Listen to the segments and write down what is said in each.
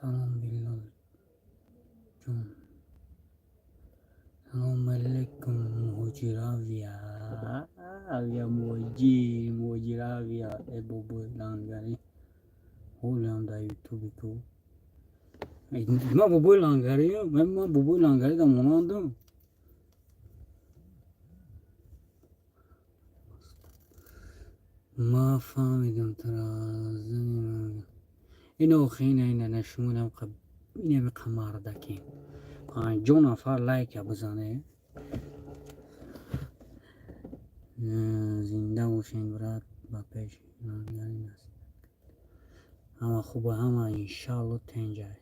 سلام بیلال جون. سلام علیکم مهاجراویا اویا مهاجراویا بابو لانگاری هولم در یوتیوب تو ما بابو لانگاری ما بابو لانگاری در مانندم ما فهمیدم ترازن اینو خیلی اینه نشمونم اینه به قمار دکیم 5 نفر لایک بزنه زنده باشین برات با پیش لانگاری نست همه خوبه همه انشالله تنجای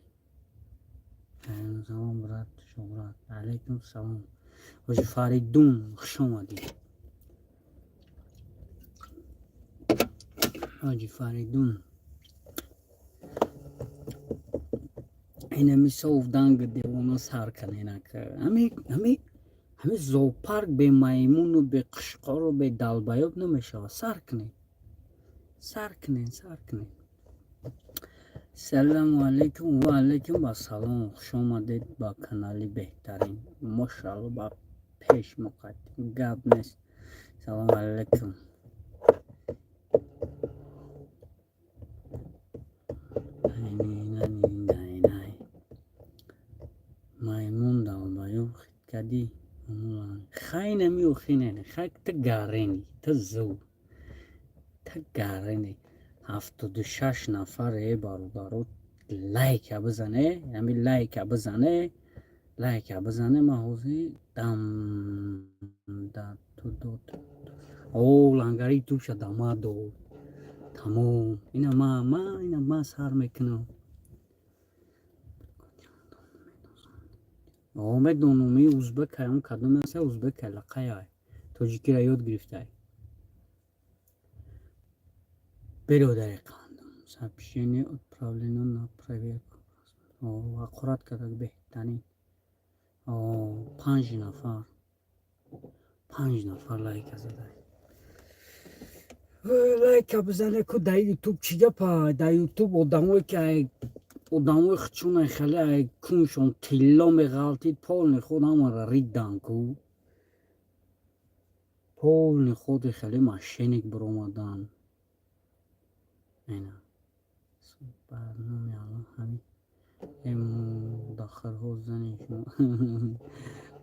سلام برات شمرات علیکم سلام حاجی فریدون خوش آمدی حاجی فریدون اینه می صوفدان گدیونا سر کنه همه زوپارک به میمون و به قشقار و به دلبایاب نمیشه سر کنه سلام علیکم و علیکم با سلام خوش آمدید با کانالی بهترین ماشاءالله با پیش مقدم گپ نیست سلام علیکم میمون دلبایاب کدی خیلی نمیو خیلی خیلی تا زو تا گرینی 76 نفر برادرات لایک بزنه همین لایک بزنه محوزی دم در تو دو او لانگاری تو شد دو تمام اینا ما سر میکنم میدونم ازبک هم کدوم است ازبک لقای تاجیکی را یاد گرفته برادر قندم сообщение отправлено на проверку аккурат кадаг беҳтарин 5 нафар лайка задай лайка бизане ку дар ютуб чӣ гапа дар ютуб одамои хчуна хеле куншон тилло меғалтид полни худ ҳамаро ридан ку полни худи хеле мошенник биромадан اینا برنامه الان همین مدخر ها زنی شما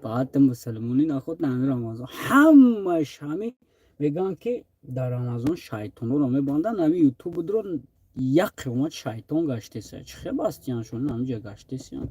بعد مسلمونی نخود نمی رمضان همین میگن که در رمضان شیطان رو میبندن نمی یوتیوب درون یک قیمت شیطان گشته سه چه خیلی باستیان شون نمیجا گشته سیان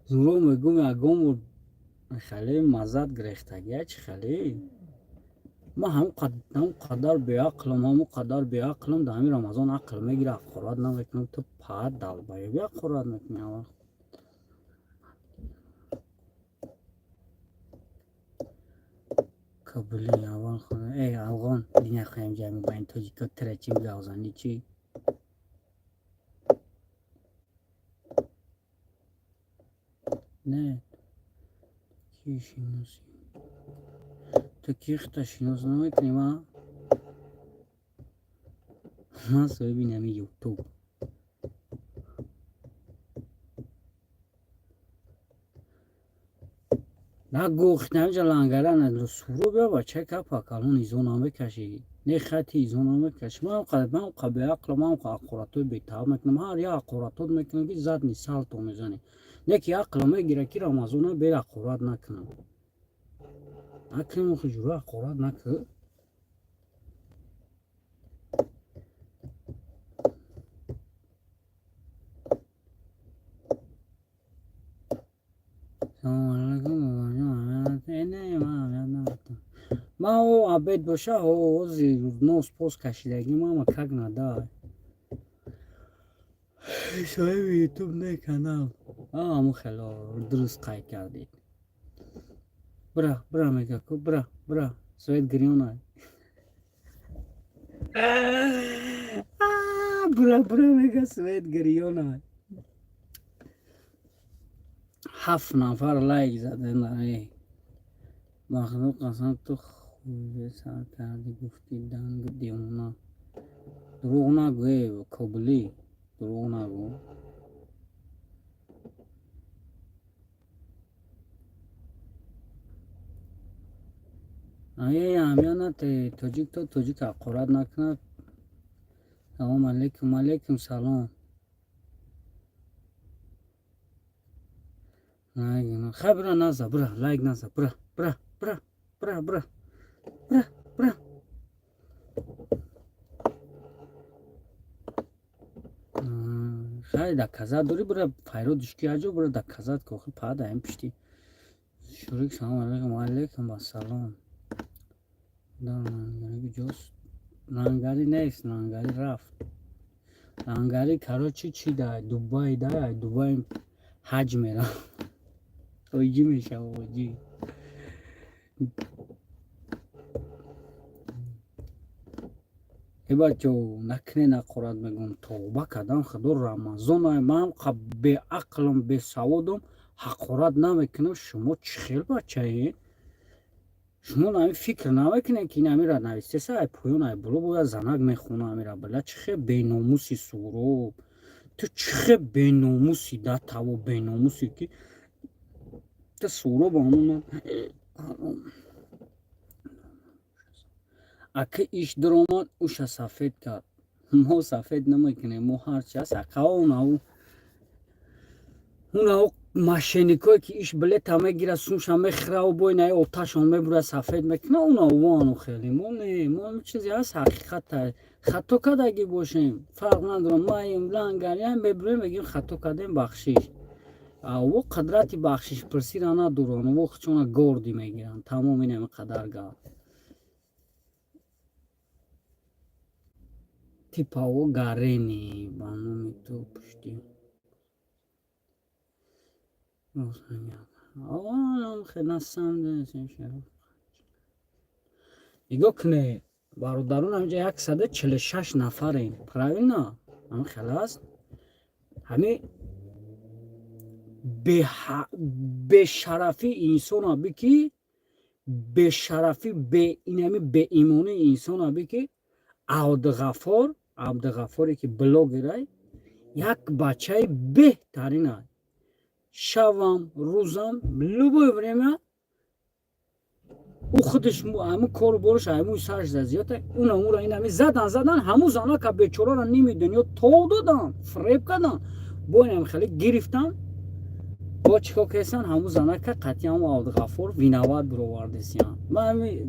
زورو میگم اگم خیلی مزد گرفتگیه چه خیلی ما هم قدر بیاقلم در همین رمضان عقل میگیره خوراد نمیکنم تو پاد دل بیا خوراد میکنی اول کابلی اول خورد ای افغان دینه خواهیم جمعی با این تاجیکا ترچیم گازانی چی نه کی شناسی تو کیختا شناس نمیکنی ما سوی بینم یوتیوب نه گفتم جلانگره ندلو سورو بیا با چه کپا کلون ایزونامه کشی نه خطی ایزونامه کشی من قبل اقل من اقوراتوی بیتاب میکنم هر یا اقوراتوی میکنم که زد مثال تو میزنی نه که اقل میگیره که رمضانه بیر اقورات نکنم اکنم خجوره اقورات نکن ما او عبید باشه او زیر نوز پوست کشیدگی ما کگ نداره صاحب یوتیوب نه کانال همون خیلی درست قاید کردید برا میگه کو برا سوید گریونای برا میگه سوید گریونای 7 نفر لایک زدن مخلوق اصلا تو خوبه سر کردی گفتی دنگ دیونا دروغ نگو کابلی دروغ نگو همیانا تاجیک تو تاجیک حقارت نکنه سلام علیکم سلام خیلی برا نزا برا لایک نزا برا خیلی دکازت داری برا فایرو دشکی اجو برا دکازت که خیلی پا دایم پشتی شوریک سلام علیکم با سلام نانگاری جوست نانگاری نیست نانگاری رفت نانگاری کراچی چی دای دوبای حج میرم اوجی میشه اوجی ای بچه نکنه نقورت میگم توبه کردم خدا رمضان های من به عقلم به سوادم حقارت نمیکنم شما چه خیلی بچه این شما نمی فکر نمیکنه که نمی را نویسته سای پویون های برو باید زنگ میخونه نمی را بله چه خیلی بیناموسی سورو تو چه خیلی بیناموسی ده تاو بیناموسی که تو سورو با همون اگه ایش درآمد اوش سفید کرد ما سفید نمیکنیم ما هرچی هست اگه اون ماشینیکایی که ایش بلیت همه گیره سوش همه خره و بای نه آتش همه بره سفید میکنه اونا وانو خیلی ما نه ما چیزی هست حقیقت خطا کردگی باشیم فرق ندارم ما این لنگری هم ببریم بگیم خطا کردیم بخشیش او قدرتی بخشیش پرسی را ندارن و چون گردی میگیرن تمام این قدر گرد تیپاو گارینی بانو میتو پشتی آوانم خیلی نستم دنسیم شروع ایگو کنه برادرون همینجا 146 نفریم پراوینا همه خیلی هست همه به شرفی انسان ها بکی به شرفی به اینمی به ایمانی انسان ها بکی عبدغفاری که بلوگی رای یک بچه بهترین های شوام روزم لبوی بریم او خودش همون کار برش همون سرش زیاده اون را این زدن همون زنها که بیچاره را نمیدن یا تو دادن فریب کردن با این خیلی گرفتن با چیکار کردن همون زنها که قطعا هم عبدغفار وینواد برآوردن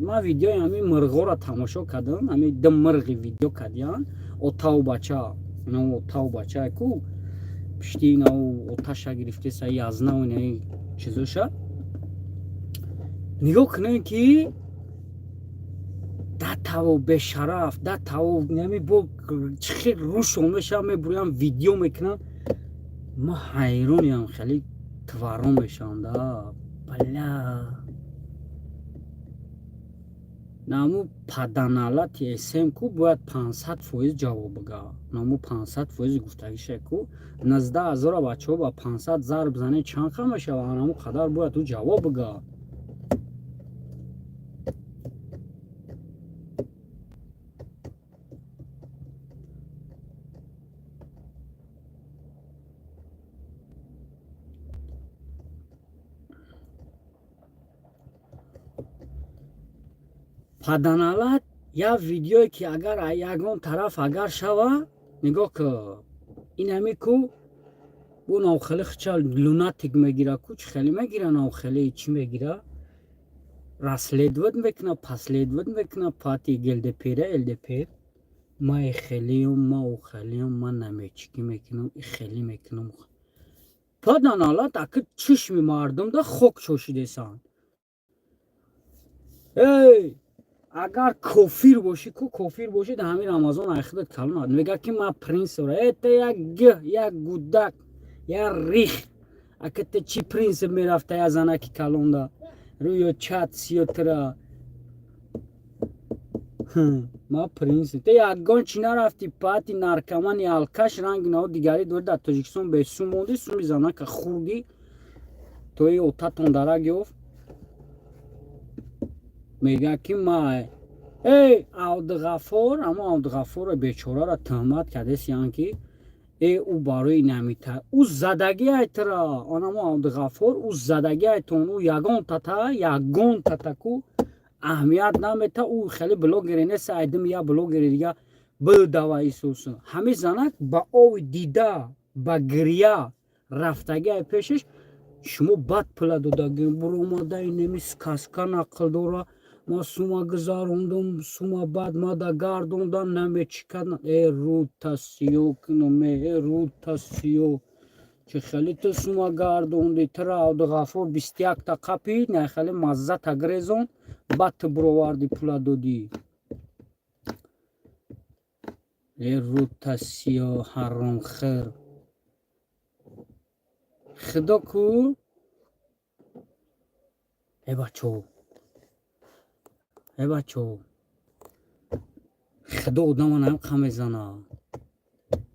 من ویدیو همین مرغا را تماشا کردم همین دم مرغی ویدیو کردن اوتاو بچه کو پشتی اینا آتش گرفته سعی از نه و اینا چیزوشه نگاه کنه که ده تاو به شرف ده تاو نمی با چخی روش همشه همه برویم ویدیو میکنم ما حیرونی هم خیلی تورم بشم ده بله نامو پدنالت اسم کو باید 500% جواب بگه نامو 500% گفتگیشه کو 19,000 بچه ها با 500 ضرب زنه چند خمه شو نامو قدر باید تو جواب بگه پدنالت یا ویدیوی که اگر یکان طرف اگر شوه نگاه که این همی کو بو ناوخلی خچال لوناتیک میگیره کوچ خیلی میگیره ناوخلی چی میگیره رسلیدود میکنه پسلیدود میکنه پاتی گلد پیره الد پیر ما خیلیم ما من نمیچکی میکنم خیلی میکنم پدنالت اکه چشم مردم ده خوک چوشیده سان ای اگر کافر باشی کو کافر باشی در همین رمضان اخیرت کلمات میگه که ما پرنس را ایت یک گودک یا ریخ اکت چی پرنس میرفته یا زنکی کلونده روی چت سیوترا ما پرنس ته یگان چی نرفتی پاتی نارکمان یا الکش رنگ نو دیگری دور در تاجیکستان به سو موندی سو میزنه که خوردی توی اوتا تندرا گفت میگه که ما ای عبدالغفور اما عبدالغفور بیچاره را تهمت کرده سیان که ای او برای نمیته او زدگی ایترا آنما عبدالغفور او زدگی ایتون او یگان تتا کو اهمیت نمیته او خیلی بلوگری نیست ایدم یا بلوگری دیگه بدوایی سوسو همه زنک با او دیده با گریه رفتگی پیشش شما بد پلا دادگی برو اومده این نمیس کسکا نقل داره ما سوما گذاروندم سوما بعد ما دا گردوندم نمی چکن ای رو تسیو کنم ای رو تسیو چه خیلی تو سوما گردوندی ترا عبدالغفور 21 تا قپی نه خیلی مزه تگریزون بعد برواردی پلا دادی ای رو تسیو حرام خیر خدا کو ای بچو خدا آدم هم خم میزنه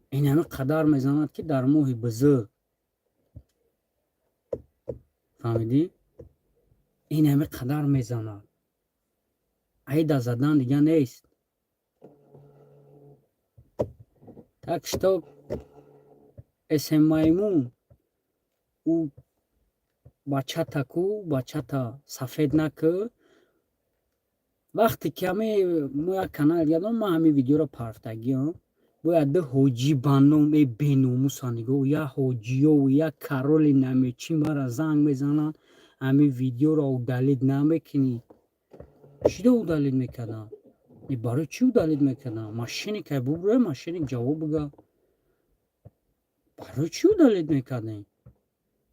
این همه قدر میزند که در ماه بزرگ فهمیدی؟ این همه قدر میزند عیده زدن دیگه نیست تکشتا اسم میمون او بچه تکو بچه تا سفید نکو وقتی که ما یک کانال یادم ما همین ویدیو را پرفتگی هم باید ده حاجی بندم ای بیناموسانیگو یا حاجی و یا کارول نمیچی مرا زنگ میزنن همین ویدیو را او دلید نمیکنی چی ده او دلید میکردن برای چی او دلید میکردن ماشینی که ببره ماشینی جواب بگه برای چی او دلید میکردن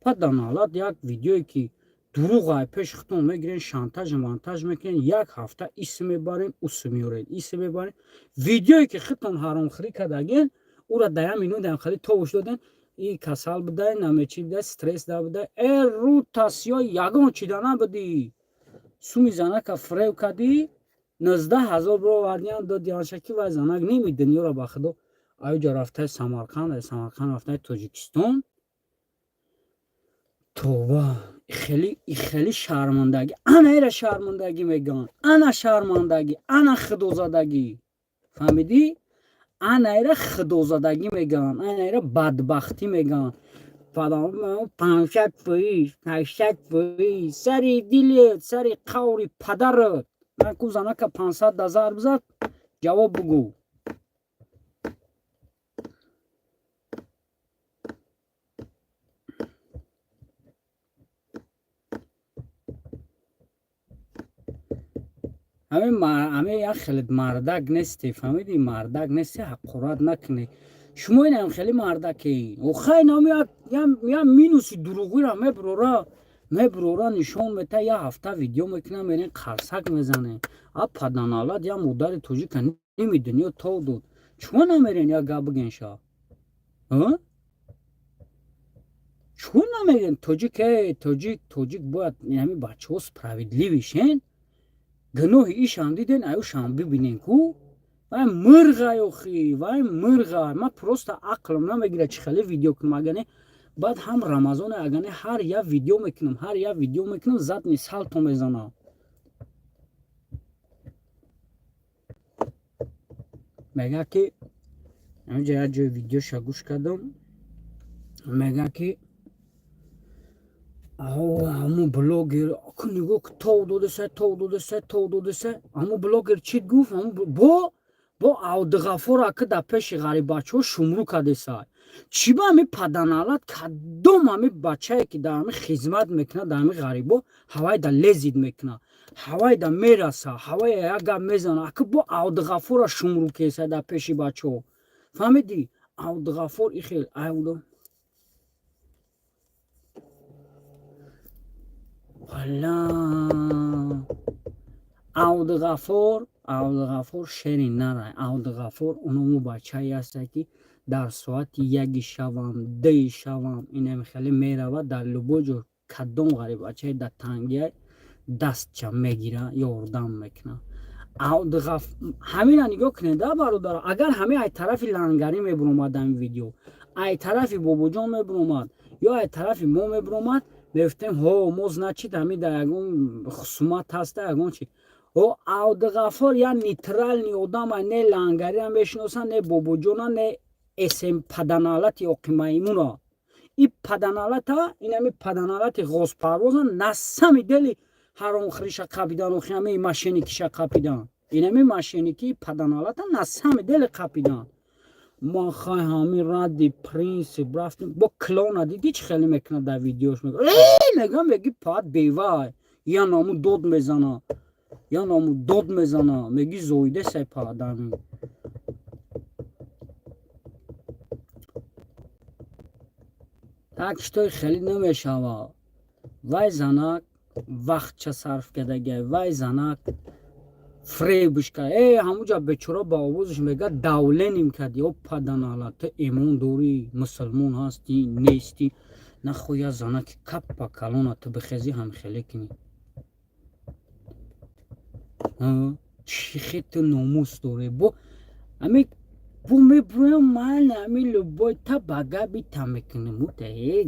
پس در حالت یک ویدیوی که دروغ های پیش خطون میگیرین شانتاج مانتاج میکنین یک هفته اسم میبارین اسم میورین اسم میبارین ویدیویی که خطون حرام خری کردگین او را دایم اینو دایم خری توش دادن این کسال بده نمیچی بده استرس دا بده ای رو تاسیا یگان چی دانه بدی سومی زنه که فریو کردی 19,000 برو وردیان دو دیانشکی و زنک نیمی دنیا را بخدو آیو جا رفته سمرقند رفته تاجیکستان توبه خیلی شرمندگی انا ایره شرمندگی میگن انا شرمندگی انا خدوزدگی فهمیدی انا ایره خدوزدگی میگن انا ایره بدبختی میگن پدام 500 پویش 800 پویش سری دیلت سری قوری پدرت من کوزانه که 500,000 بزد جواب بگو همه یک خیلی مردک نیستی فهمیدی مردک نیستی حقورت نکنی شما این هم خیلی مردکی او خیلی نامی یا مینوسی دروغی را میبرورا نشون میته یا هفته ویدیو میکنه میرین قرصک میزنه اب پدنالات یا مدر توجی که نمیدونی یا تو دود چون نمیرین یا گا بگین شا چون نمیرین توجیک باید همین بچه ها سپراویدلی بشین گناه ایشان دیدین ایو شان ببینین کو وای مرغای اخی وای مرغای ما پروست عقلم نمیگیره چه خیلی ویدیو کنم اگه بعد هم رمضان اگه هر یا ویدیو میکنم زد مثال تو میزنم میگه که اینجا یه جای ویدیو گوش کردم میگه که همون بلوگر نگاه که تو داده سه همون بلوگر چی گفت با عبدالغفور که در پیش غریب بچه ها شمرو کرده سای چی با همی پدنالت کدوم همی بچه که در همی خدمت میکنه در همی غریب ها هوای در لزید میکنه هوای در میرسه هوای اگر میزنه که با عبدالغفور شمرو کیسه در پیش بچه ها فهمیدی عبدالغفور ای خیلی والا Авдуғафур шери нарай. Авдуғафур уному бачаи аста ки дар соати 1 шавам 2 шавам инами хеле меравад дар лубоҷо кадом ғарибачаи дар тангия дастча мегира ёрдам мекунад. ҳамина нигоҳ кунеда бародар, агар ҳаме ай тарафи лангарӣ мебиромад видео, ай тарафи бобоҷон мебиромад ё ай тарафи мо мебиромад, мефтем ҳо мо значит ҳамида ягон хусумат ҳаста ягон чи. ҳо Авдуғафур я нейтрални одама, не лангариам мешиноса, не бобоҷона, не эсем паданалати оқимаймуна. И паданалата инами паданалати ғозпарвоза насами дели ҳаромхӯриша қапидан охиами машиникиша қапидан. Инами машиники паданалата насами дели қапидан. Ма хай ҳами радди принцип рафтим бо клона диди чи хеле мекунад дар видеош мегам меги пад бевай я ному дод мезана меги зоиде сай падами. Так штои хеле намешава. Вай занак вақтча сарф кардагай, вай занак фребиш кар. Ҳамуҷа бечора ба овозиш мега давленим карди. О паданала, ту имон дорӣ, мусулмон ҳастӣ, нестӣ. Нахоя занаки каппа калона ту бихези ҳамхеле кунӣ. Чӣ хел ту номус дорӣ? Бо меброям ман ами любой та багаби та мекуним.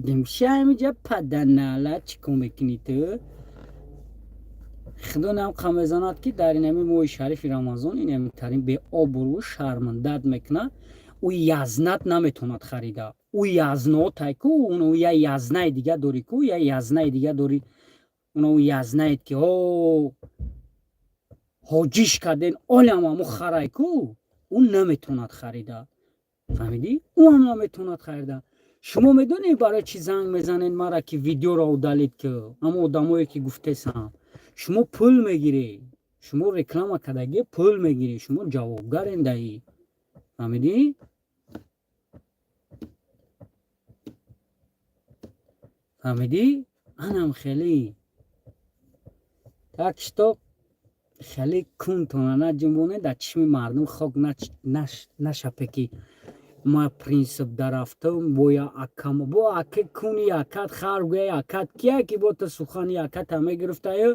Гимша амиҷа паданала чикор мекунӣ ту? худо намқа мезанад ки дар инами моҳи шарифи рамазон инамитарин беобрӯ шармандат мекунад. ӯ язнат наметавонад харида. ӯ язнотай ку ӯ я язнаи дига дорӣ ку я язнаи дига дорӣ. ӯ язнаед ки ҳоҷиш карден оламаму харай ку ӯ наметавонад харида. фаҳмидӣ? ӯ ҳам наметавонад харида. шумо медонед барои чӣ занг мезанед мара ки видеоро удалед ки ҳамо одамое ки гуфтесам шумо пул мегиред, шумо реклама кардагӣ пул мегиред, шумо ҷавобгарен даӣ. фаҳмидӣ? фаҳмидӣ? анам хеле так што хеле кунтона наҷунбонед, дар чишми мардум хок нашапе ки ма принцип дарафтам бо я акам бо ака куни якат харгӯя якат кия ки бо ту сухани яката мегирифтаю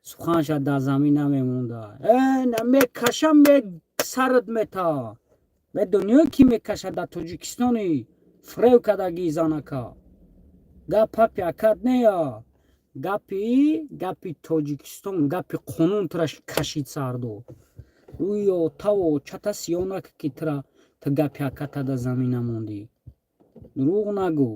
суханша дар замин намемонда. Мекашам сард мета. Медониё ки мекаша дар Тоҷикистони фрев кардагӣ занака. Гапап якат нея. Гапи Тоҷикистон, гапи қонун тура кашид сарду. Уё таво чата сиёнак ки тура ту гапи яката дар замин намондӣ. Дурӯғ нагӯ.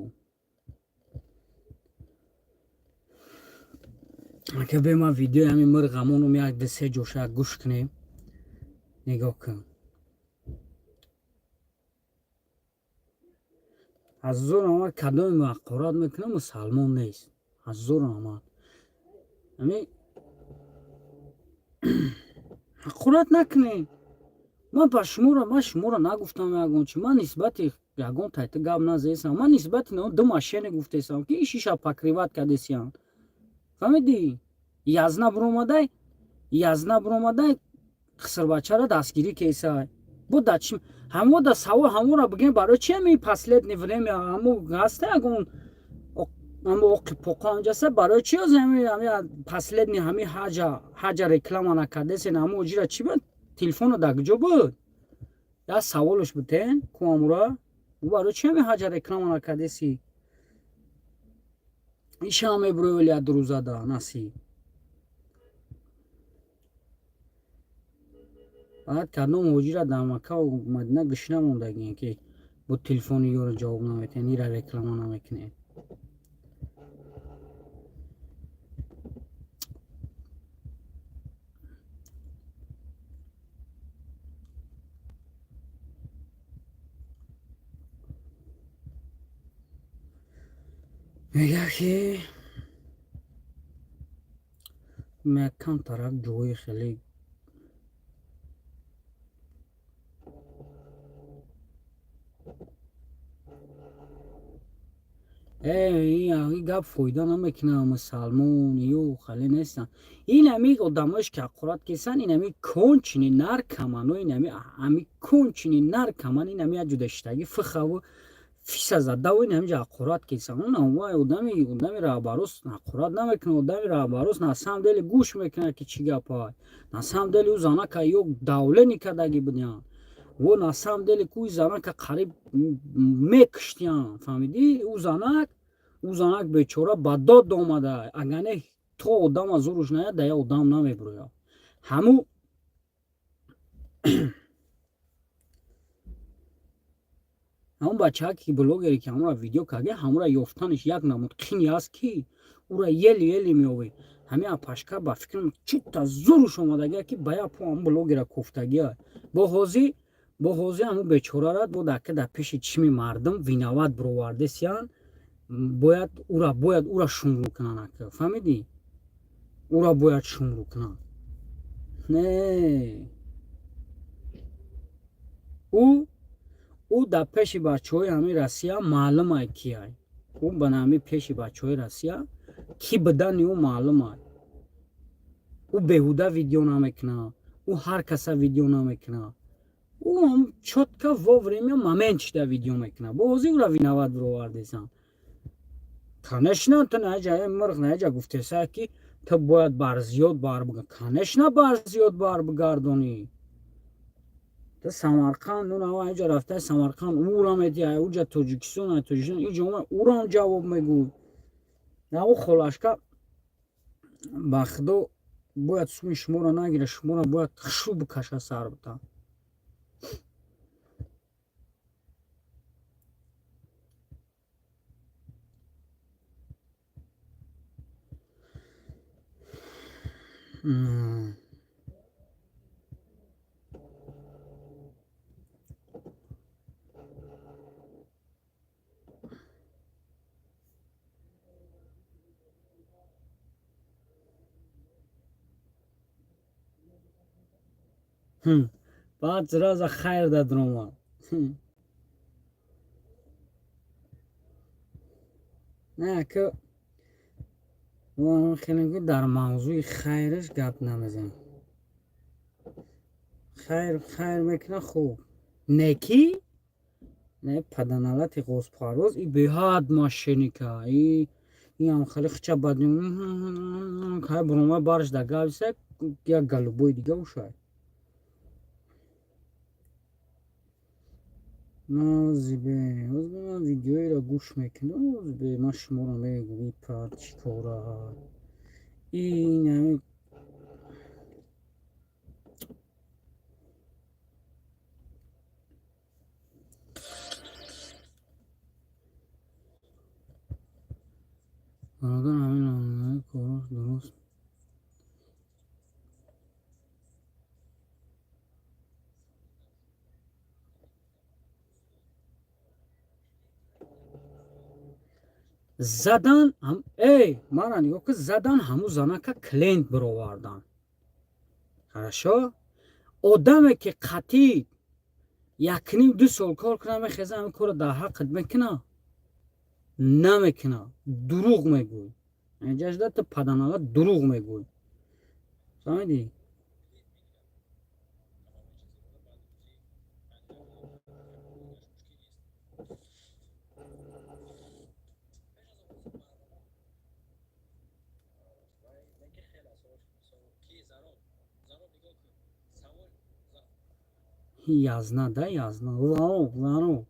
Ака бема видеои ҳами мирғамонум як ду се ҷоша гӯш кунем. Нигоҳ кун. ҳазор омад кадоми ҳақорат мекунад мусалмон нест. ҳазор омад ҳақорат накунед. ман шуморо нагуфтам ягон чи. ман нисбати ягон тайта гап назесам. ман нисбати ду машине гуфтесам ки шиша покриват кардесиям. фаҳмидӣ? язна буромадай хисрбачара дастгирӣ кесай. бо дачи ҳамо да савол ҳамора бигем барои чи ами последне время ҳамо ҳаста ягон ҳамо оқи поқа ҳамҷаса барои чи ами последне ҳами ҳаҷа реклама накардесен ҳамо оҷира чи буд? Телефоно дар куҷо буд? Я саволош бутен ку амура барои чи ами ҳаҷа реклама накардеси? иша меброёли адрӯзада наси. фақат кадом ҳоҷира дар Макка ва Мадина гӯшна мондагием ки бо телефони ёро ҷавоб наметиҳед, ира реклама намекунед. мегӯяд ки якам тараф ҷои хеле این گپ فایده نمیکنه. مسلمون یو خالی نیستن. این همی آدماش که حقارت کسان این همی کنچنی نر کمان و این همی کنچنی نر کمان این همی جدشتگی فخه و فیس زده و این همی حقارت کسان. اون وای آدمی رهبروس حقارت نمیکنه. آدمی رهبروس نه سم دل گوش میکنه که چی گپای. نه سم دل او زنه که یک دوله نکردگی بودیان. و на самом деле куй занак қариб мекштиян фаҳмидӣ. ӯ занак бечора ба дод омада агане то одам аз зурш наяд да я одам намебироя. ҳаму ҳамун бачаак ки блогере ки ҳамура видео карде ҳамура ёфтанаш як намуд қини аст ки ӯра ели меёвед. ҳами апашка ба фикрам чута зурш омадагия ки ба я по ҳамун блогера кофтагия бо ҳозир ҳамун бечорарад бо дака дар пеши чишми мардум виноват бировардесиян. бояд ура шумру кунанд ака фаҳмидӣ. ура бояд шумру кунанд. не ӯ дар пеши бачаҳои ҳамин россия маълумай ки ай. ӯ ба ҳамин пеши бачаҳои россия ки будани ӯ маълумай. ӯ беҳуда видео намекунад. ӯ ҳар каса видео намекунад. ӯ чотка во время моментишда видео мекунад. бо ҳозир ура виноват бировардесан. конечно ту наҷа мирғ наҷа гуфтеса ки ту бояд барзиёд барбигардонӣ. конечно барзиёд барбигардонӣ. ту самарқанд ну нава инҷа рафтаи самарқанд ура медиҳа уҷа тоҷикистон инҷа омад урам ҷавоб мегӯй. наву холашка ба худо бояд сӯи шуморо нагира. шуморо бояд хушӯ бикаша сар бутан. баъд зраза хайр дадромад. не ка хелиги дар мавзӯи хайриш гап намезанем. хайр мекуна хуб. некӣ не паданалати ғозпарвоз и беҳад мошеника. ам хеле хича бад кай буромай барш да гависа як галубои дига ушай. назибе ман видеоеро гӯш мекунам. назибе ман шуморо мегӯи пад чикора ин ҳамин бародар ҳамин кораш дуруст. задан мара нигоҳ ки задан ҳамун занака клиент бировардан. ҳарашо одаме ки қатъӣ 1.5-2 сол кор кунад мехеза ҳамин корро дар ҳаққат мекуна намекуна. дурӯғ мегӯй. инҷашда ту паданала дурӯғ мегӯй. фаҳмидӣ. язна да язна лану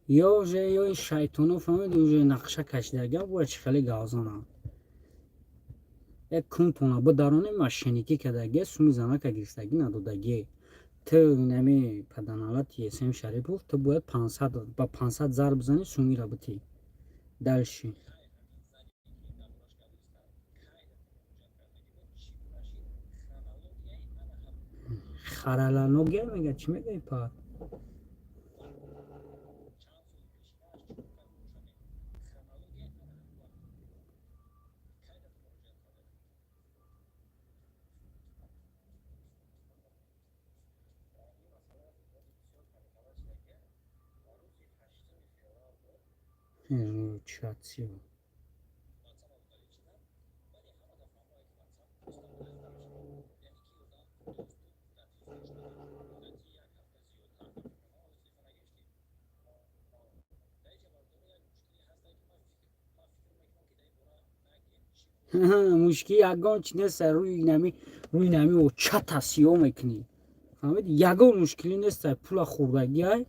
ё уже ё шайтону фаҳмиди уже нақша кашидага бояд чи хеле гавзона як кунтона бударони мошенникӣ кардаги суми занака гирифтагӣ надодаги. ту нами паданалати есем шарипов ту бояд 500 зарб бизани сумира бутӣ дальше. хараланогия мега чӣ мегаи пад. چاتسیو مشکی یگان چی نیست روی نمی و چتا سیاه میکنی فهمیدی یگان مشکلی نیست پول خوردگی های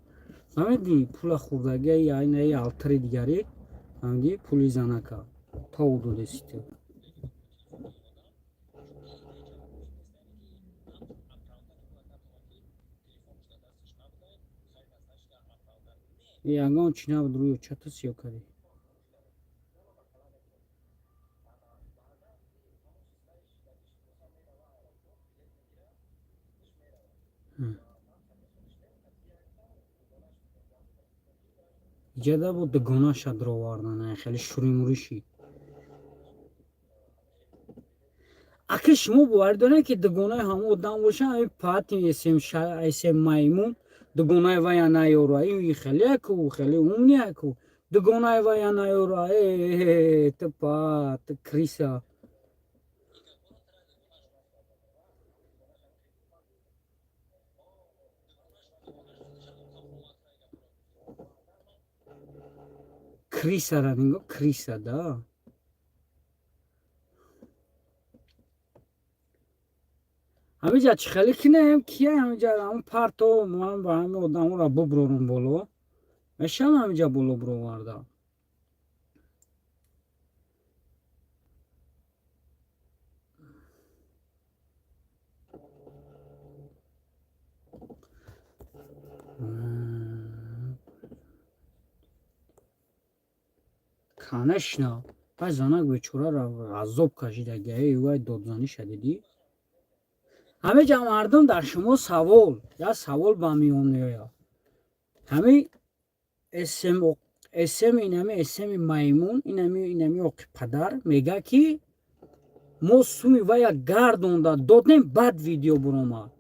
فهمیدی پول خوردگی های این التر دیگری فهمیدی پولی زنکا تا او دو دستی یگان چی نبود روی چتا سیاه کردی جدا بود دگانه شد رو واردن خیلی شوری موریشی اگه شما باورداره که دگانه همه آدم باشه همین پاتی اسم مایمون دگانه ویا نیارو این خیلی اکو خیلی اونی اکو دگانه ویا نیارو تو پات کریسا کریسا را نگو کریسا دا همه جا چه خیلی کنه کیه همه جا همون پارتو من با همه آدم را ببرونم بولو میشم همه جا بولو برو وارده کنشنا پس زنک بیچاره را عذاب کشیده گیه وای دادزنی شدیدی همه جا مردم در شما سوال یا سوال با میون میاد همه اسم اینمی اسم میمون اینمی اوکی پدر میگه که ما سومی ویا گردونده دادیم بعد ویدیو برومد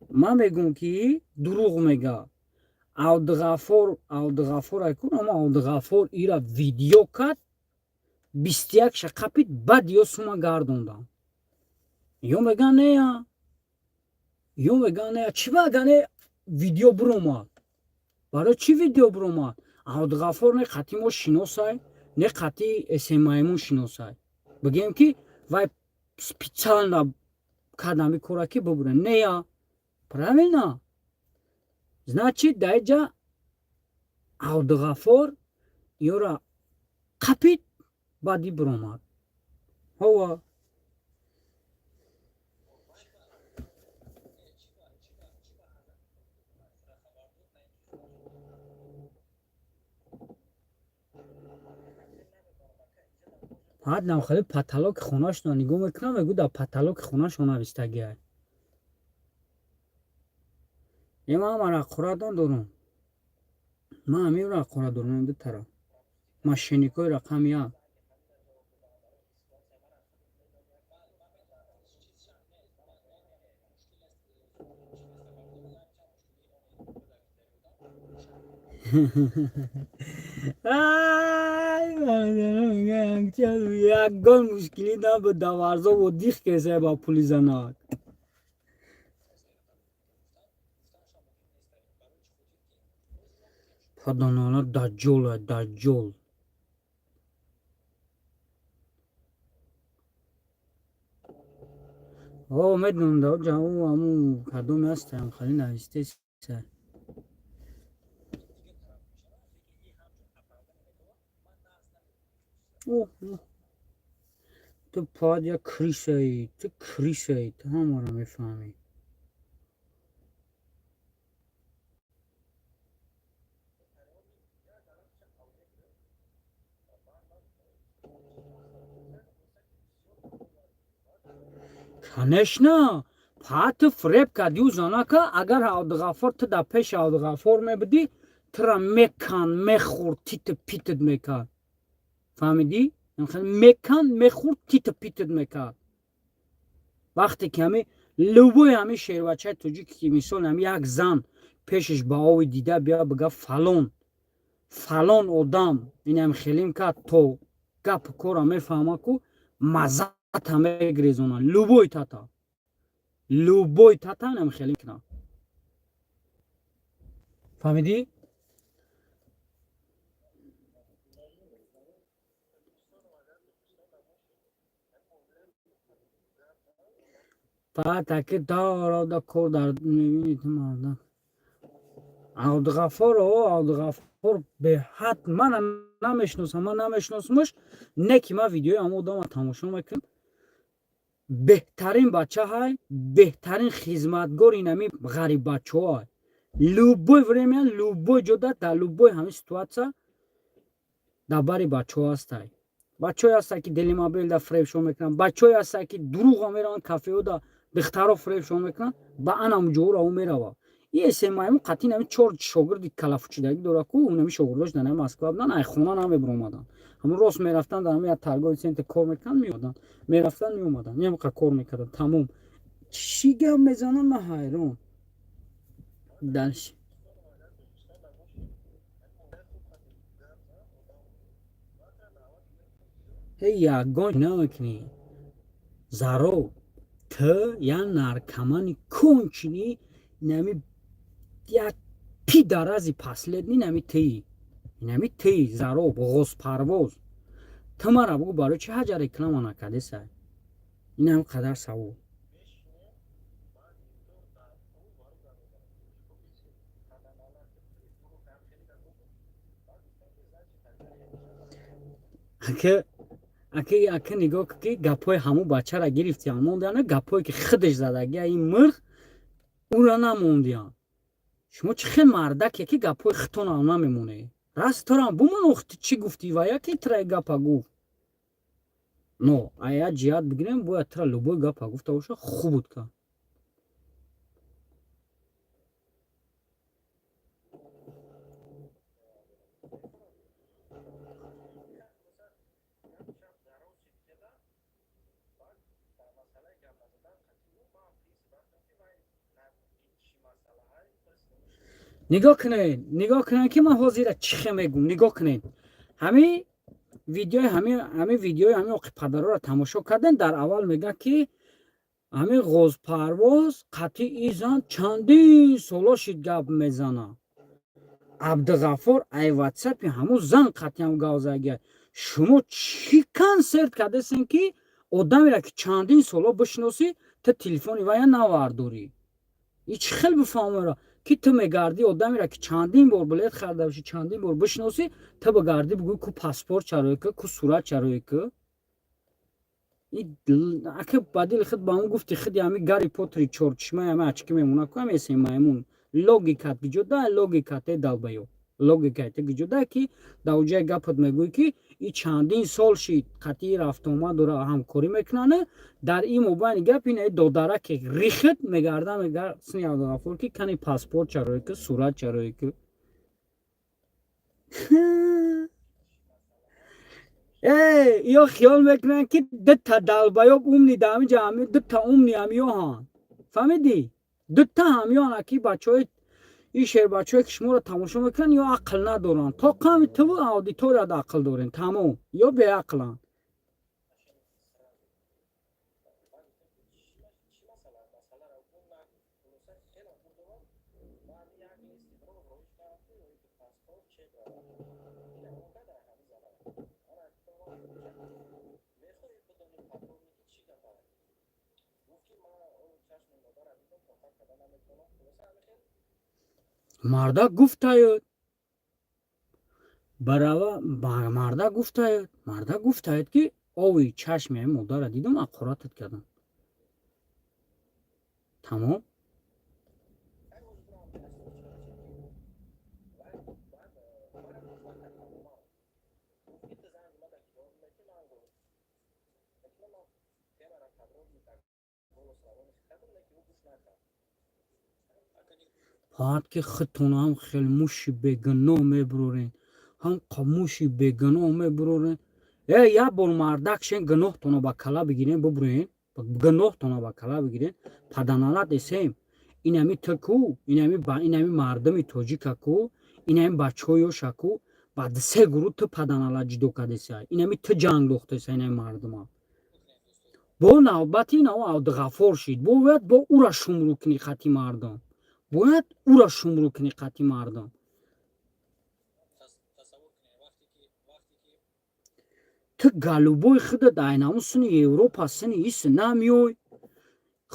من میگم که دروغ میگه عبدالغفور اکن اما عبدالغفور ایرا ویدیو کد 21 شقپید بعد یا سوما گردوندم یا میگه نه چی بگه نه ویدیو برومد برای چی ویدیو برومد عبدالغفور نه خطی ما شناسای نه خطی اسمایمون شناسای بگیم که وای специально кадами кораки бубуре нея правильно значит дайджа Абдугафор ёра қапид баъди биромад ҳова ҳад навхали паталоки хонашона нигоҳ мекунам мегӯ дар паталоки хонашо навистагиай ман рақоратон дорам ман ҳамин рақорат дорам дутара машиникои рақами як ягон мушкилӣ набуд даварзо бо дих кесае ба пули занак падонона даҷҷола даҷҷол медонам да ҷаву ҳамун кадоме ҳастам хали навистеса ту пад як крисаи ту крисаи ту ҳамаро мефаҳмӣ конечно пад ту фреб кардию занака агар Абдугафор ту дар пеши Абдугафор мебудӣ тура мекан мехӯрд титу питут мекард фаҳмидӣ мекан мехӯрд титу питут мекард вақте ки ҳами лӯбои ҳами шервачаи тоҷики ки мисол ҳами як зан пешаш ба ови дида бия бигӯ фалон одам инам хелим кад то гап кора мефаҳма ку маззата мегрезона любой тата инам хелим кина фаҳмидӣ баъд аки дорода кор дар мебинӣ ту марда Абдуғаффор беҳад мана намешиносам, ман намешиносамаш, не ки ман видеои ҳамон одама тамошо мекунам. Беҳтарин бача ҳай, беҳтарин хизматгори инами ғариббачаҳо ҳай. Любой время, любой ҷода, дар любой ҳамин ситуатсия дар бари бачаҳо ҳастай. Бачаҳое ҳастанд ки дели мобилда фребшон мекунанд, бачаҳое ҳастанд ки дурӯғро мераванд кафеҳода духтарҳо фребшон мекунанд, ба анам ҷоҳора ӯ меравад. Иесе маймун қатъи нами 4 шогирди калафучидаги дора ку нами шогирдош дар нами Москва буданд, ай хона намебиромаданд. Ҳамун рост мерафтанд дар нами торговый центр кор мекунанд, меомаданд. Мерафтанд меомаданд. Немқа кор мекарданд. Тамом. Чӣ гап мезанам, ман ҳайрон. Дальше. Ягон намекунӣ. Заро ты я наркомани конченый нами як пидорази последний нами ты заро ғозпарвоз ты мара бугу барои чӣ ҳаҷа реклама накардесай инам қадар савол ака нигоҳ ки гапҳои ҳамун бачара гирифтиам мондиана гапҳое ки худаш задагия ин мирғ ура намондиам. Шумо чӣ хел мардаке ки гапҳои худтонам намемонед. Раст торам буманохти чӣ гуфтӣ ва яке тра гапа гуфт. Но а як ҷиҳат бигирем бояд тра любой гапа гуфта боша хуб буд ка. нигоҳ кунед ки ман ҳозира чӣ хел мегӯм. Нигоҳ кунед ҳамин видеои ҳамин оқи падароро тамошо кардем. Дар аввал мегӯяд ки ҳамин ғозпарвоз қатъи ин зан чандин сола шид гап мезана. Абдуғаффор ай ватсапи ҳамун зан қатъиам гап зада. Шумо чӣ консерт кардесен ки одамеро ки чандин сола бишиносӣ ту телефони вая навардорӣ. И чӣ хел бифаҳмора ки ту мегардӣ одамеро ки чандин бор билет харда бошӣ, чандин бор бишиносӣ, ту бигардӣ бигӯӣ ку паспорт чароӣ ку, ку сурат чароӣ ку. Ака ба дили худ ба ман гуфти худи ҳамин Гарри Поттери чорчишмаи ҳамин ачки мемона ку ҳамеси маймун. Логикат гиҷода, логикате далбаё. Логикате гиҷода ки дар оҷаи гапат мегӯӣ ки и чандин сол шид қатъи рафтуомад дора ҳамкорӣ мекунанд. Дар ин мобайни гап ин додараке рихит мегарда сини Абдуғаффор ки кани паспорт чароӣ ку, сурат чароӣ ку. ё хиёл мекунанд ки дута далбаёб умни дар ҳамин ҷо ҳамин дута умни ҳамиёҳанд. Фаҳмидӣ? Дута ҳамиёҳанд ки бачаҳои ин шербачаҳое ки шуморо тамошо мекунанд ё ақл надоранд. Тоқами ту аудиторияд ақл дорем. Тамом. Ё беақланд. Марда гуфтаед ки ови чашми ҳамин модара дидам, ақоратат кардам. Тамом. баъд ки худтона ҳам хелмӯши бегуноҳ мебурорен, ҳам қамӯши бегуноҳ мебурорен. Як бор мардак шен гуноҳтона ба кала бигирен бубурен, гуноҳтона ба кала бигирен, паданалат эсем. Инами ту ку, инами мардуми тоҷика ку, инами бачаҳои ёша ку, баъд 3 гурӯҳ ту паданала ҷудо кардеса. Инами ту ҷанг дохтеса ина мардума. Бо навбати ина Абдуғаффор шид. Бояд бо ура шумрӯ кунӣ хати мардум. Бояд ура шумрӯ кунӣ хати мардум. Ту галубои худат айнаму сини Европа сини иси намиёй.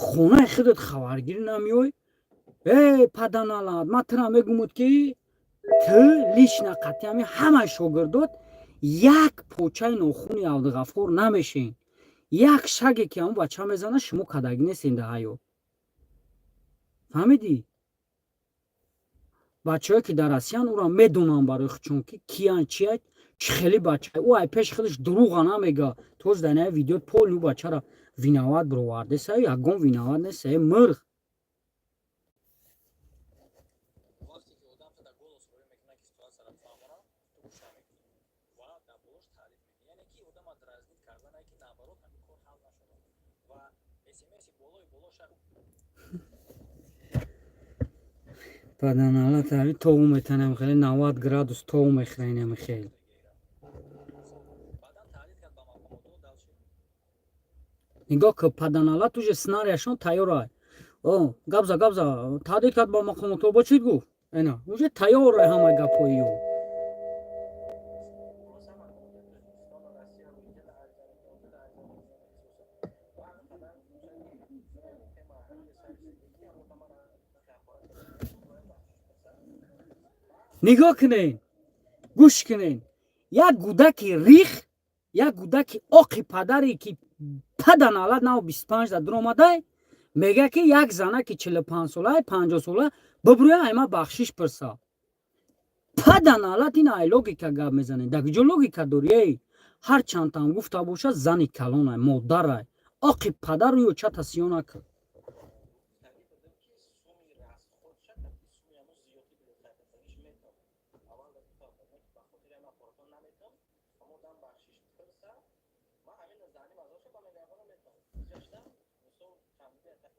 Хонаи худат хабаргирӣ намиёй. Паданалад ман тура мегумад ки ту лична қати ҳами ҳамаи шогирдот як почаи нохуни Абдуғаффор намешен. Як шаге ки ҳамун бача мезана шумо кадагӣ нестен дар ҳаёт. фаҳмидӣ? бачаҳое ки дар Россиян ӯро медонанд барои худшон ки киян чияд чӣ хели бача. Ӯ ай пеши худаш дурӯға намега. Тоз дар ин видеои полу бачара виноват бировардеса. Ягон виноват нест. Мирғ. Паданала таби тову метанам хеле 90 градус тову мехрайнам хеле. нигоҳ ки паданала туҷе сценарияшон тайёрай. Габза таҳдид кард ба мақомото бо чӣ гуфт? Эна уже тайёрай ҳама гапоиё. нигоҳ кунед, гӯш кунед. Як гудаки рих, як гудаки оқи падаре ки паданала нав 25 дар дуромадай мега ки як занаки 45 сола 50 сола бибурӯя айма бахшиш пирса. Паданалат ин ай логика гап мезанед. Дар куҷо логика дорӣ? ҳар чандтам гуфта бошад зани калонай, модарай. Оқи падару ё чата сиё накард.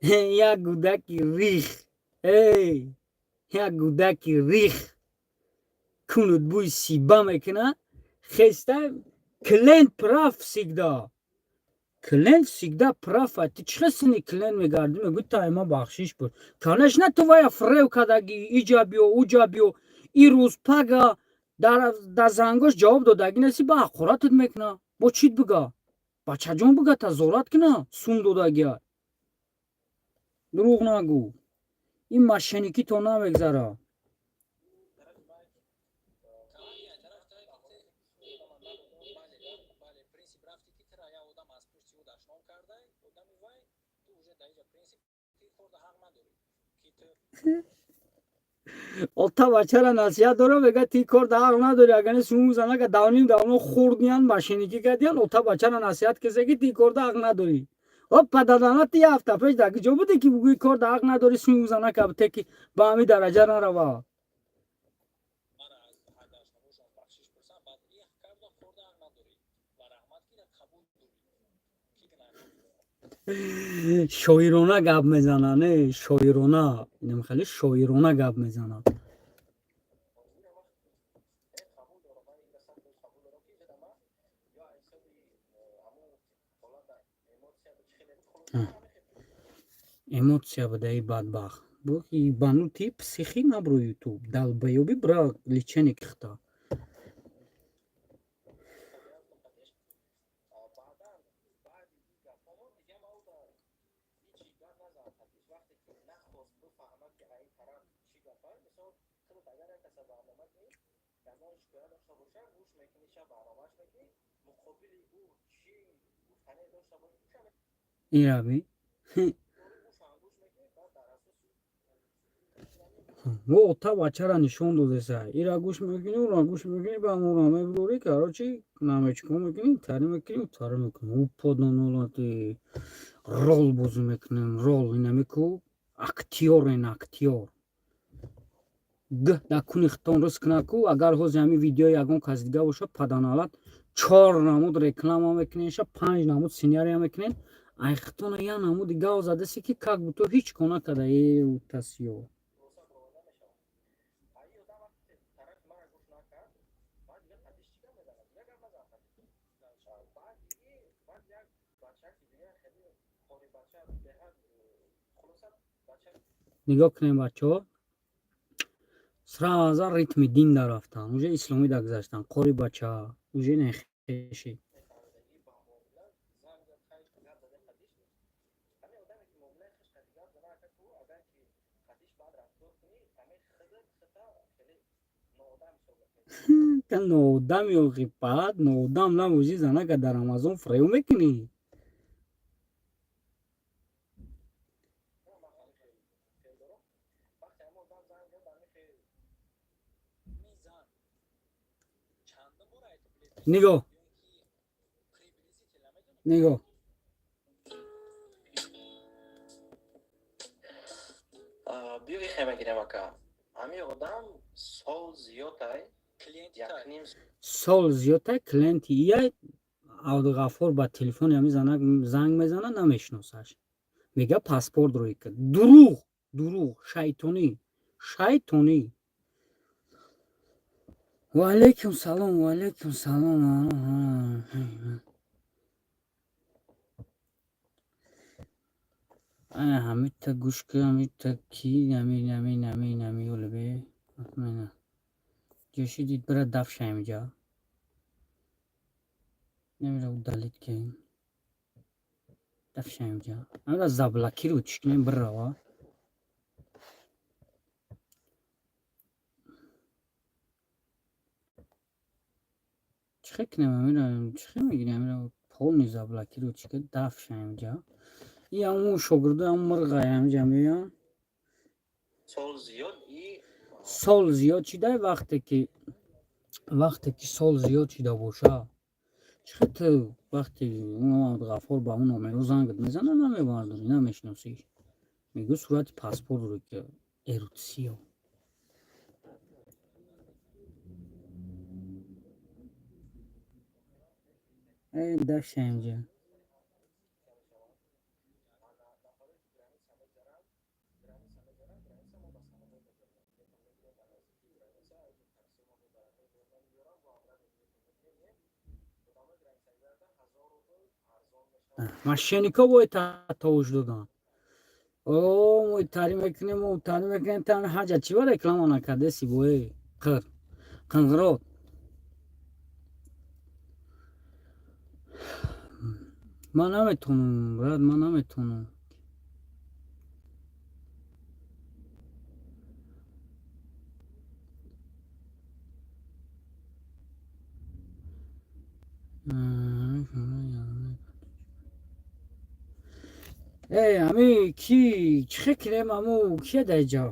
як гудаки рих, як гудаки рих кунуд бӯи сиба мекуна хеста клент прав всегда. Клент всегда прав. Ти чӣ сини клент мегарди мегӯ та ма бахшиш буд. Конечно ту вая фрев кадаги иҷа биё уҷа биё и рӯз пага дар зангош ҷавоб додаги неси ба ҳақоратат мекуна. Бо чит бига? Бачаҷон бига тазорат куна сум додагия. дурӯғ нагӯ. ин машиники то намегзара. ота бачара насиҳат дора мега ти кор да ҳақ надори агане суму занака давним давно хурдиян машиники кардиян ота бачара насиҳат кеса ки ти кор да ҳақ надори. Паданала ти ҳафта пеш дар куҷо буде ки бугӯи кор да ҳақ надори суму занака те ки ба ҳамин дараҷа нарава. шоирона гап мезана, не шоирона. Инам хеле шоирона гап мезана. эмоция будаи бадбахт. Бо ки бану ти психи набро ютуб. Далбаёби бра личеник хта. ираби во ота бачара нишон додеса. ира гӯш мекунӣ, ура гӯш мекунӣ, ба мура мебурӣ, карочи намечкон мекунӣ, тари мекунӣ, тари мекунӣ. Паданалати рол бозӣ мекунем, рол инамику актёрен актёр. да куни хитон рӯз кунаку агар ҳози ҳамин видеои ягон каси дига бошад паданалат 4 намуд реклама мекунеша 5 намуд сценария мекунен. ай хитона я намуди гав задаси ки как буту ҳич кона када тасиё. نگاه کنیم بچه ها сразу ритми дин дарафтан уже исломӣ дагзаштан қори бача уже нехеши та ноодам ё ғипат ноодам намӯжи занака дар амазон фреё мекунӣ нигоҳ нигоҳ بیوی خیمه گیرم اکا همی آدم سال زیاده сол зиёдтар клиенти ия абдуғаффор ба телефони ҳами занг мезана намешиносаш мега паспорт рӯй кард дурӯғ шайтонӣ ваалайкум салом ҳамита гӯшка ҳамита ки ами улбе ҷошидид бира дафшаимҷа намира удалит ки дафшаимҷа амира заблакиру чикнем бирава чихе кинем амира чихе мегирем амира полни заблакиру чика дафшаимҷа и ҳамун шогирда ҳамун мирғай ҳамҷа меян сол зиёд шида вақте ки сол зиёд шида боша чихе ту вақте Абдуғаффор ба ҳамун номеро зангат мезана намебардорӣ намешиносӣ мегӯ сурати паспорт рӯ ки эрутсиё дафшаимҷа машинико бои татовуш додан мои таърим мекунем тами ҳаҷа чива реклама накардаси бои қинғирот ман наметонам брат ман наметонам ами ки чихе кунем аму кия даиҷа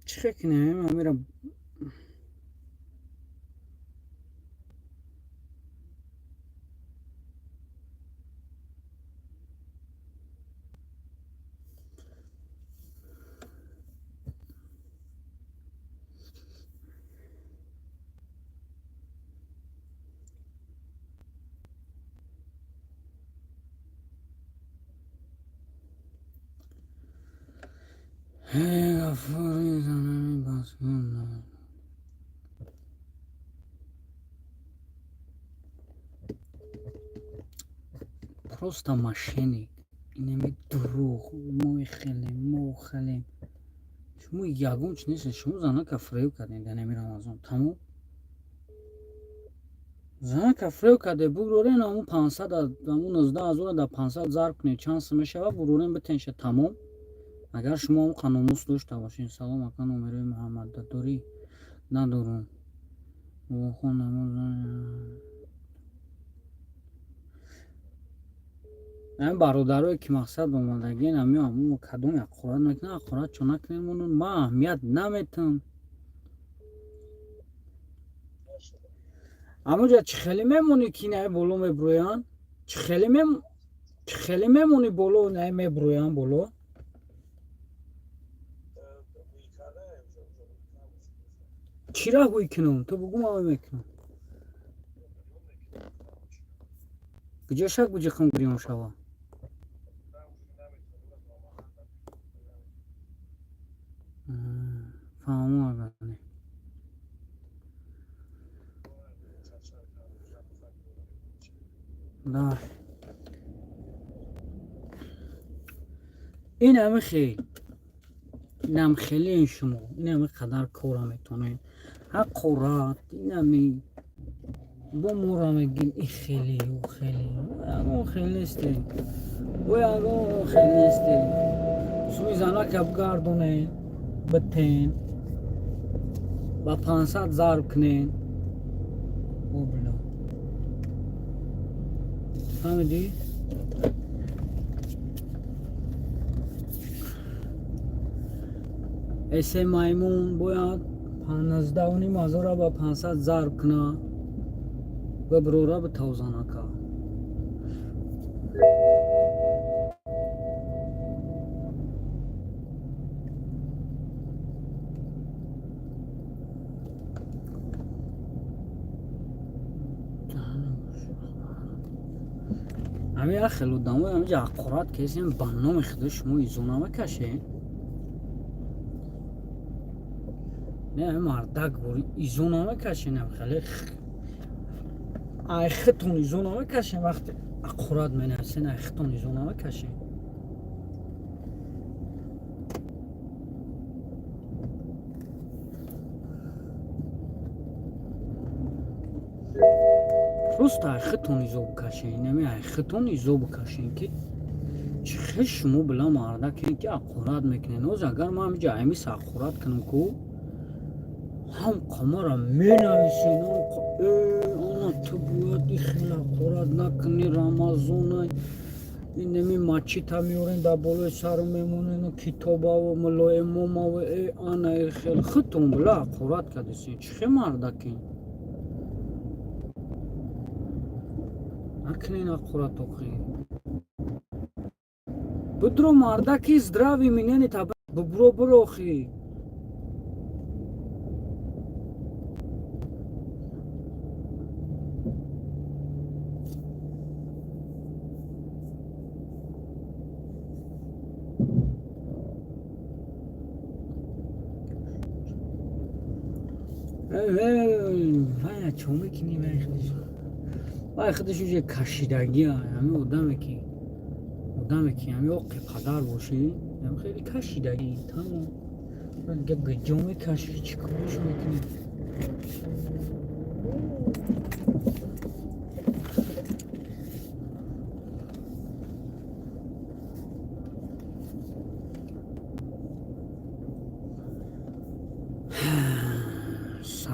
чихе кунем амира просто мошенник инами дурӯғ мои хелем шумо ягон чи нестед шумо занака фреё кардед дар намир амазон тамом занака фреё карде бурорен ҳамун 500 ҳамун 19000 дар 500 зарб кунед чанд сум мешавад бурорен битенша тамом агар шумо ҳам қаномус дошта бошед салом ака номерои муҳаммада дорӣ надорам ҳамин бародарое ки мақсад омадагин ҳамин кадом ақорат мекунад ақорат чо накунемонун ман аҳамият наметам амуҷа чӣ хеле мемонӣ ки инае боло меброянд чӣ хеле мемонӣ боло инае меброянд боло чира ҳуй кунам ту бугу ман ҳуй мекунам гуҷошак буҷиқам гирён шава فهمو اگر نه این همه خیلی این هم خیلی این شما این همه قدر کارا میتونه حق قرات این همه با مورا میگین این خیلی و خیلی اگه خیلی نیستی و اگه خیلی نیستی سوی زنها که بگردونه بتین با 500 ضرب کنین او بلا فهمیدی؟ ایسه مایمون باید 15,000 را با 500 ضرب کنه و برورا به توزانه که همه اخلو دامو همه جا اقرات کسی هم بنا خدا شما ایزونامه کشه نه مردک بوری ایزونامه کشه نه خیلی ایختون ایزونامه کشه وقتی اقرات منفسه نه ایختون ایزونامه کشه راست ایختون ایزو بکشه نمی ایختون ایزو بکشین که چه شما بلا مردک که اقرات میکنین اوز اگر ما همینجا همیس اقرات کنم که هم قمر مینویسین آنا تو باید خیلی قرآن نکنی رمضان این نمی مچی تا میورین در بالای سر میمونین و کتابا و ملای موما و ای آنا خیلی خودتون بلا قرآن کدیسین چه مردکین نکنین قرآن توقین بدرو مردکی здравی مینینی تا برو خی وای چون میکنی وای خودش یه کشیدگی همه آدمی که همه اوقی قدر باشی هم خیلی کشیدگی تمام دیگه گجامه کشی چی کارش میکنی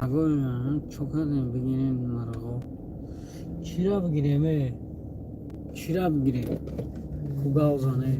سگای چوکادیم بگیرین مرغا چی را بگیریم چی را بگیریم کوگاوزانه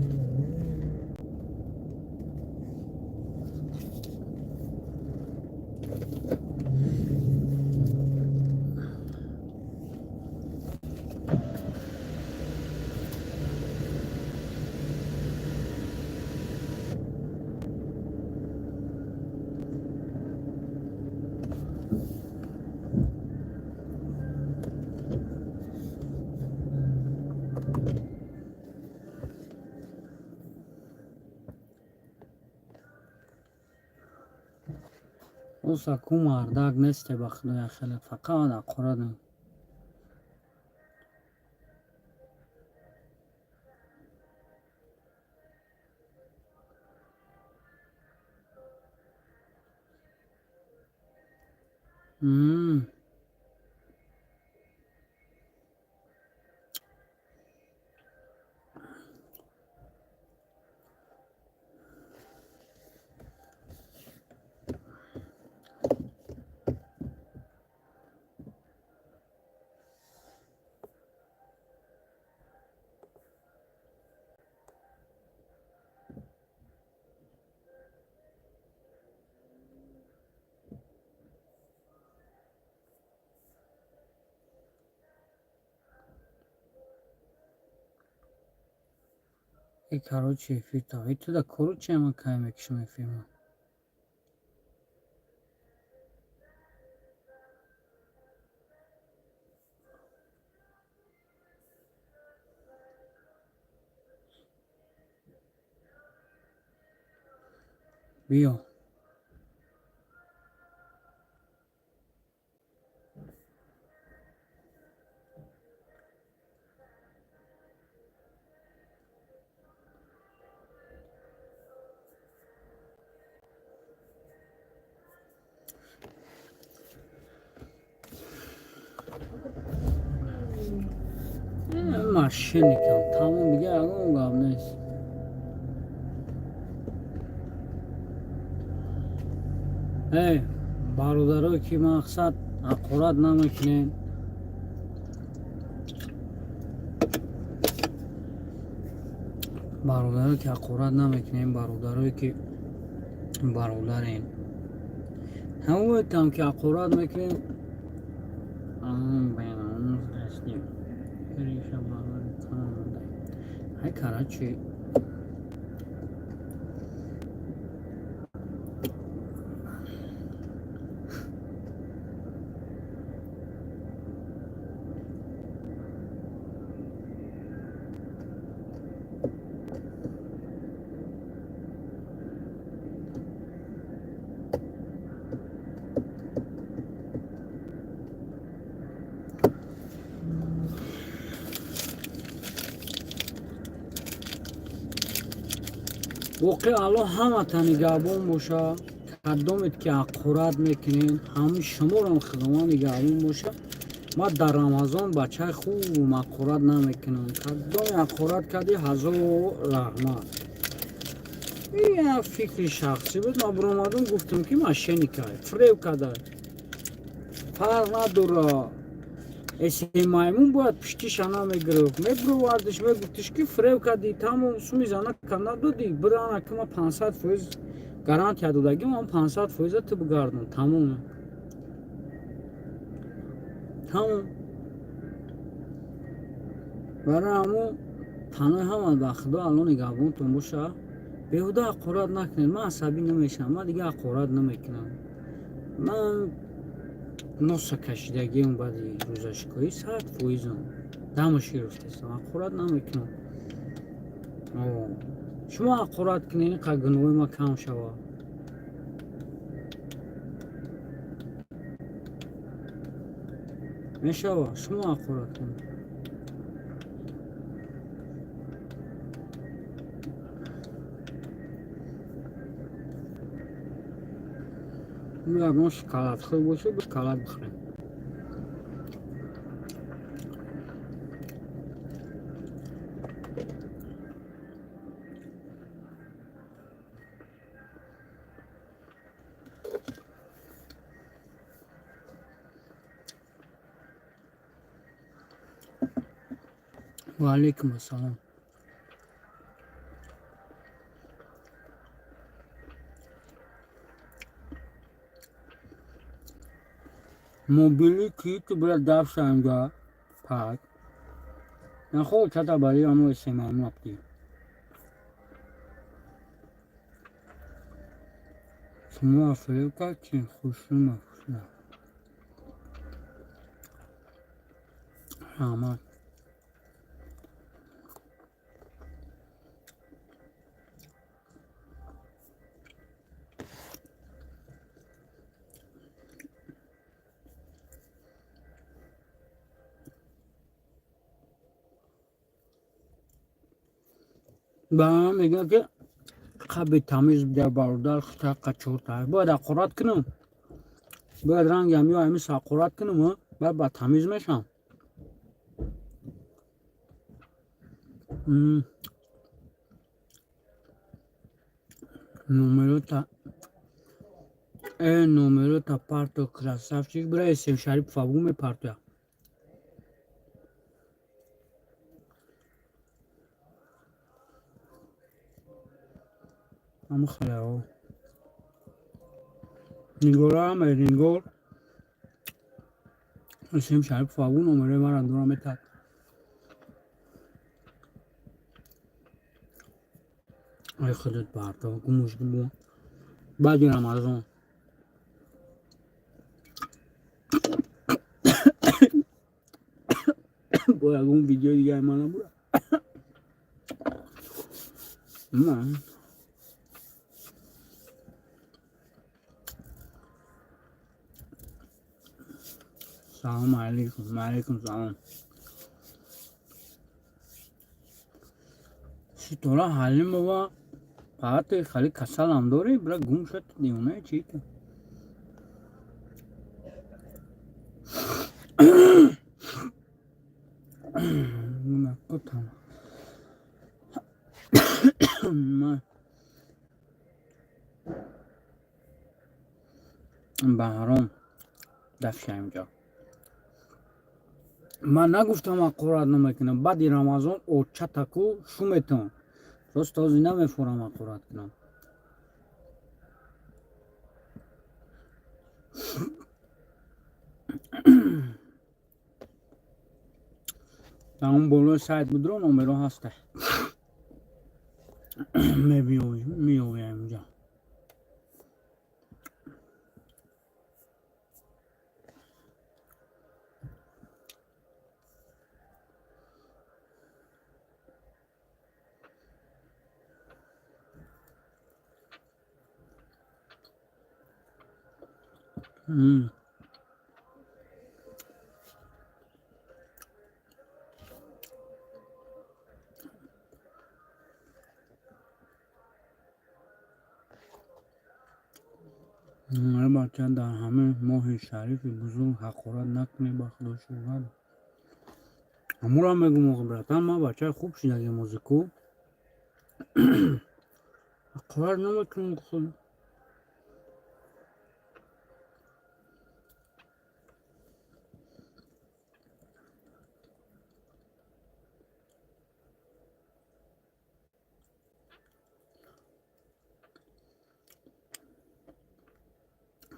اوسا کو مردک نسته بخدای خیلی فقط اقرادم ای короче фита ای туда короче ама кай мекшуме фирма بیا ماشینیکم تمام دیگه اون گام نیست. ای برادرای که مقصد اقورت نمیکنین، برادرایی که اقورت نمیکنین، برادرایی که برادرین همه هم که اقورت میکنین بیناموز هستیم. ریشه برای کنم های کراچی واقعا الان همه تنگابون باشه کدومت که اقورت میکنین همه شما رو خدمت نگابون باشه. ما در رمضان بچه خوب اقورت نمیکنم، کدوم اقورت کردی هزار رحمت. این فکر شخصی بود. ما برامدون گفتم که ماشینیکه فریب کده فرق نداره. اسی مایمون باید پشتیش انا میگرفت میبرو وردش میگفتش که فریب کردی تمام سومیزانه کنه دادی برانه که ما 500% گارانتی دادگی ما 500% تو بگردن تمام برای همون تنها همه به خدا الان نگهبون تون باشه بیهوده اقورت نکنید. من عصبی نمیشم، من دیگه اقورت نمیکنم. من نص کشیدگی اون بعدی روزشکایی 100% دمشی رفتستم اقورت نمیکنم. شما اقورت کنین که گنوی ما کم شود. میشود شما اقورت کنین. اگر ما شکلات خوی باشه به شکلات بخوریم. و علیکم السلام. موبیلی کی تو باید دفش انجا پاک نخواه چطا برای آنو سیمان نبتی شما افریب که چین خوشی مفشی رحمت با هم میگه که خب تمیز در برادر خطا قچورتر باید اقورت کنم، باید رنگ همی و همی اقورت کنم باید با تمیز میشم. Numero ta parto krasavчик, бля, если шарик фабуме парто. Ама халяо. Нигора ама нигор. Если шарик фабу номере марандура метат. Ай خودت парто, гумуш гуму. Бади Рамазан. باید اون ویدیو دیگه منم برم. من سلام علیکم. علیکم سلام. چطور حالیم بابا؟ فقط خالی کسل هم داری برای گم شد دیونه چی که گفتم من بهرام دفشه اینجا من نگفتم اقورت نمیکنم بعد رمضان اوچه تکو شومتون راست تازی نمیفورم اقورت کنم در اون بالای سایت بدرو نمرو هسته میویم اینجا البته در همه ماه شریف بزرگ حقارت نکنی با خدا شوهر همون میگم موقع براتن ما بچه خوب شد اگه موزیکو حقارت نمیکنم خود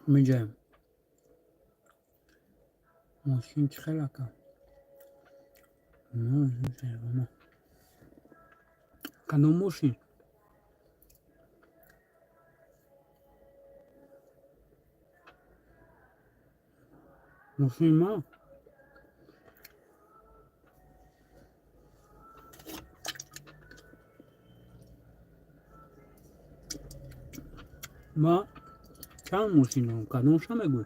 میجایم ماشین چه خیلی کن کدوم ماشین ماشین ما چند ماشین هم کدومش هم بگوی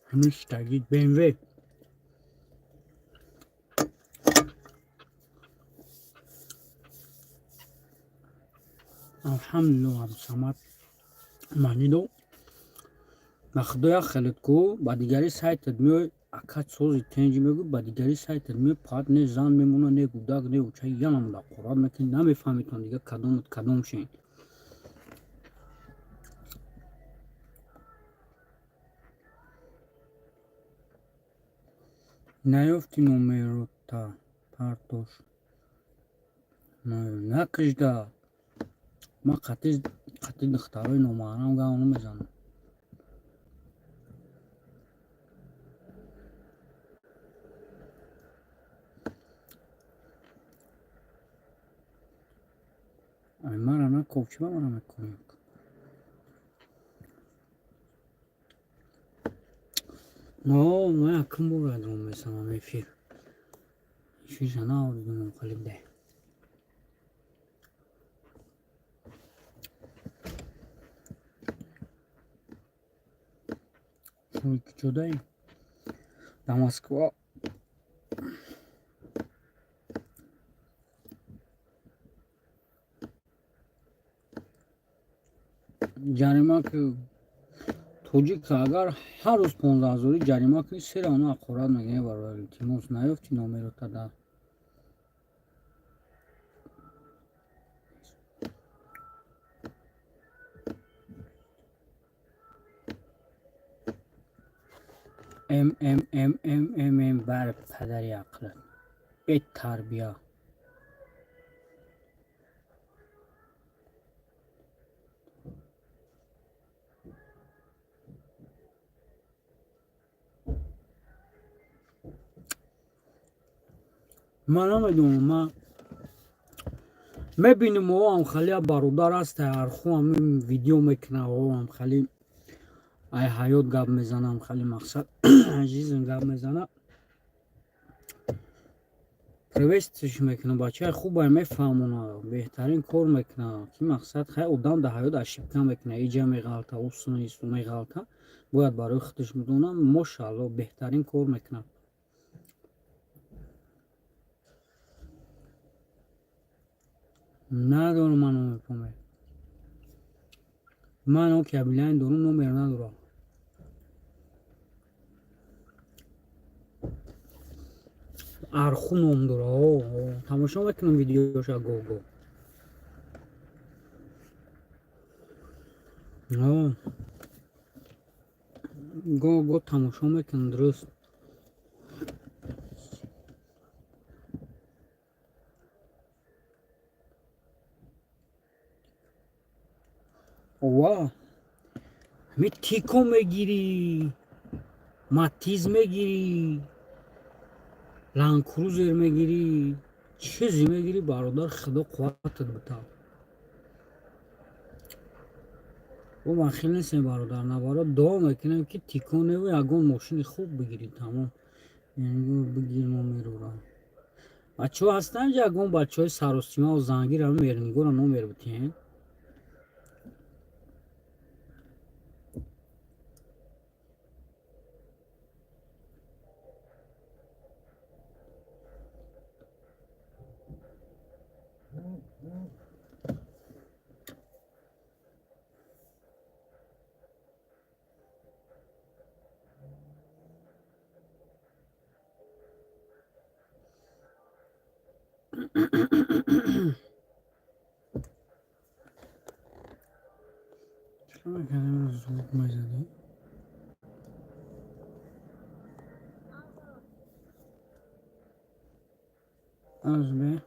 همیش تگید BMW الحمدلله عبدالصمد معنیدو به خدای خیلیت کو با دیگری سایتت میای اکت سوزی تنجی میگو با دیگری سایتت میای پاد نه زن میمونه نه گوداگ نه اوچه یا نمودا قرار میکنی نمیفهمیتون دیگه کدوم شین نیافتی نومه تا پرتوش نکشده ما قطعی دخترهای نومهرم گاونو میزنم ای مرا نکوب چی با مرا میکنی من اکم بود رو میسنم ایفیر ایفیر سنا آوردونم قلیب ده شوی که جدایی دماسکوا جریمه که توجیه که اگر هر روز 15,000 جریمه کنی سر آنها اقورت نگه برای تیموز نیافتی نامه رو تا ده ام بر پدری عقلت ات تربیه من نمیدونم من میبینیم او هم خیلی برادر است هرخو هم ویدیو میکنه او هم خیلی ای حیات گپ میزنم خیلی مقصد عزیزم گپ میزنه پرویستش میکنه بچه خوبه میفهمونه بهترین کار میکنه که مقصد خیلی ادام در حیات اشیبکه میکنه اینجا میغلطه اوسون ایستو میغلطه باید برای خودش میدونه ماشاءالله بهترین کار میکنه ندارم منو میفهمه من او کابلین دارم نمر ندارم. ارخو نام داره. تماشا میکنم ویدیوشا گو گو. گو گو تماشا میکنم درست. واه می تیکو میگیری، ماتیز میگیری، لانکروزر میگیری، چیزی میگیری برادر خدا قوتت بده. و من خیلی نیستم برادر نبارا دعا میکنم که تیکونه و اگون ماشین خوب بگیری تمام. یعنی بگیر ما میرورم. بچه ها هستن جا اگون بچه های سروسیما و زنگیر همه میرنگو را نمیر بتین. چرا کنم زود مزدی؟ از به